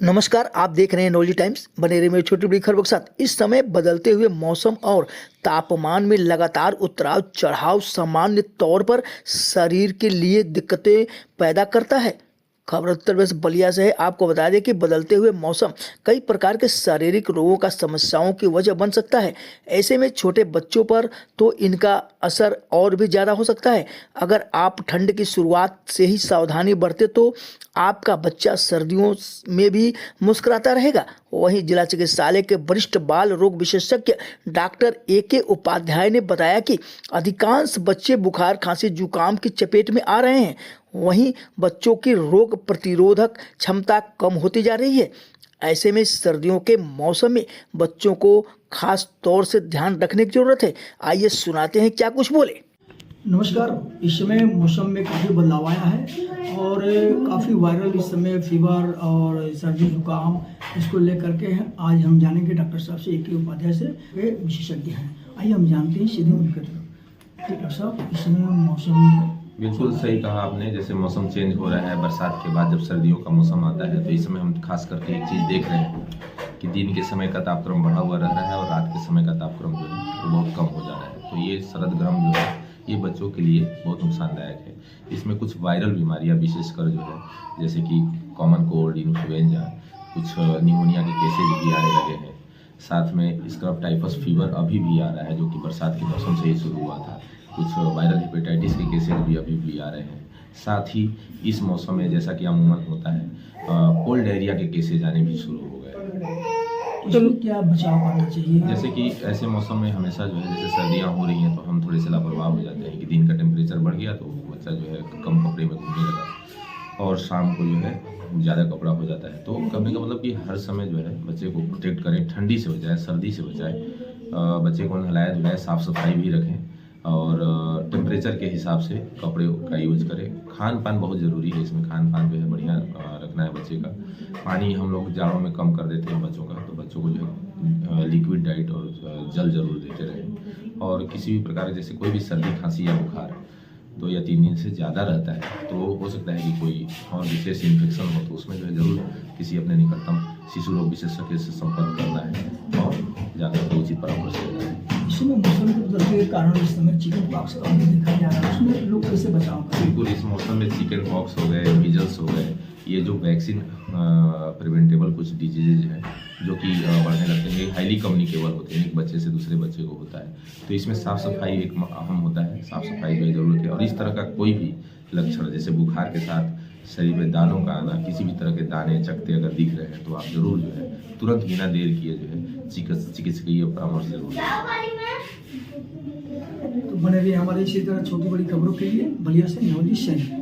नमस्कार, आप देख रहे हैं नौली टाइम्स। बने रहिए मेरी छोटी बड़ी खबरों के साथ। इस समय बदलते हुए मौसम और तापमान में लगातार उतराव चढ़ाव सामान्य तौर पर शरीर के लिए दिक्कतें पैदा करता है। खबर उत्तर प्रदेश बलिया से है। आपको बता दें कि बदलते हुए मौसम कई प्रकार के शारीरिक रोगों का समस्याओं की वजह बन सकता है। ऐसे में छोटे बच्चों पर तो इनका असर और भी ज़्यादा हो सकता है। अगर आप ठंड की शुरुआत से ही सावधानी बरते तो आपका बच्चा सर्दियों में भी मुस्कुराता रहेगा। वहीं जिला चिकित्सालय के वरिष्ठ बाल रोग विशेषज्ञ डॉक्टर AK उपाध्याय ने बताया कि अधिकांश बच्चे बुखार, खांसी, जुकाम की चपेट में आ रहे हैं। वहीं बच्चों की रोग प्रतिरोधक क्षमता कम होती जा रही है। ऐसे में सर्दियों के मौसम में बच्चों को खास तौर से ध्यान रखने की जरूरत है। आइए सुनाते हैं क्या कुछ बोले। नमस्कार। इस समय मौसम में काफ़ी बदलाव आया है और काफ़ी वायरल इस समय फीवर और सर्दी जुकाम इसको लेकर के आज हम जानेंगे डॉक्टर साहब से, AK उपाध्याय से, वे विशेषज्ञ हैं। आइए हम जानते हैं सीधे उनके तरफ। डॉक्टर साहब, इस समय मौसम बिल्कुल सही कहा आपने। जैसे मौसम चेंज हो रहा है, बरसात के बाद जब सर्दियों का मौसम आता है तो इस समय हम खास करके एक चीज़ देख रहे हैं कि दिन के समय का तापक्रम बढ़ा हुआ रह रहा है और रात के समय का तापक्रम जो है वो बहुत कम हो जा रहा है। तो ये शरद गर्म जो है ये बच्चों के लिए बहुत नुकसानदायक है। इसमें कुछ वायरल बीमारियां विशेषकर जो है जैसे कि कॉमन कोल्ड, इन्फ्लुएंजा, कुछ निमोनिया के केसेज भी आने लगे हैं। साथ में स्क्रब टाइफस फीवर अभी भी आ रहा है जो कि बरसात के मौसम से ही शुरू हुआ था। कुछ वायरल हेपेटाइटिस के केसेज भी अभी भी आ रहे हैं। साथ ही इस मौसम में जैसा कि अमूमन होता है कोल्ड डायरिया के केसेज आने भी शुरू हो गए। तो क्या बचाव करना चाहिए? जैसे कि ऐसे मौसम में हमेशा जो है जैसे सर्दियाँ हो रही हैं तो हम थोड़े से लापरवाह हो जाते हैं कि दिन का टेम्परेचर बढ़ गया तो बच्चा जो है कम कपड़े में घूमने लगा और शाम को जो है ज़्यादा कपड़ा हो जाता है। तो कभी का मतलब कि हर समय जो है बच्चे को प्रोटेक्ट करें, ठंडी से बचाएं, सर्दी से बचाएं। बच्चे को नहलाया धुलाया, साफ़ सफाई भी रखें और टेम्परेचर के हिसाब से कपड़े का यूज करें। खान पान बहुत ज़रूरी है, इसमें खान पान जो है बढ़िया रखना है बच्चे का। पानी हम लोग जाड़ों में कम कर देते हैं बच्चों का, तो बच्चों को जो है लिक्विड डाइट और जल जरूर देते रहें। और किसी भी प्रकार जैसे कोई भी सर्दी, खांसी या बुखार 2 या 3 दिन से ज़्यादा रहता है तो हो सकता है कि कोई और विशेष इन्फेक्शन हो, तो उसमें जो है ज़रूर किसी अपने निकटतम शिशु रोग विशेषज्ञ से संपर्क करना है और जाकर उचित परामर्श लेना है। इस समय मौसम के बदलने के कारण इस समय चिकन पॉक्स का भी देखा जा रहा है, उसमें लोग कैसे बचाव करें? बिल्कुल, इस मौसम में चिकन पॉक्स हो गए, मीजल्स हो गए, ये जो वैक्सीन प्रिवेंटेबल कुछ डिजीजेज हैं जो कि बढ़ने लगते हैं, हाईली कम्युनिकेबल होते हैं, एक बच्चे से दूसरे बच्चे को होता है। तो इसमें साफ़ सफाई एक अहम होता है, साफ़ सफाई की ज़रूरत है। और इस तरह का कोई भी लक्षण जैसे बुखार के साथ शरीर में दानों का आना, किसी भी तरह के दाने चकते अगर दिख रहे हैं तो आप ज़रूर जो है तुरंत बिना देर किए जो है चिकित्सकीय परामर्श जरूर लें। तो बने रहिए हमारे इसी तरह छोटी बड़ी खबरों के लिए। बलिया से नौली सैनी।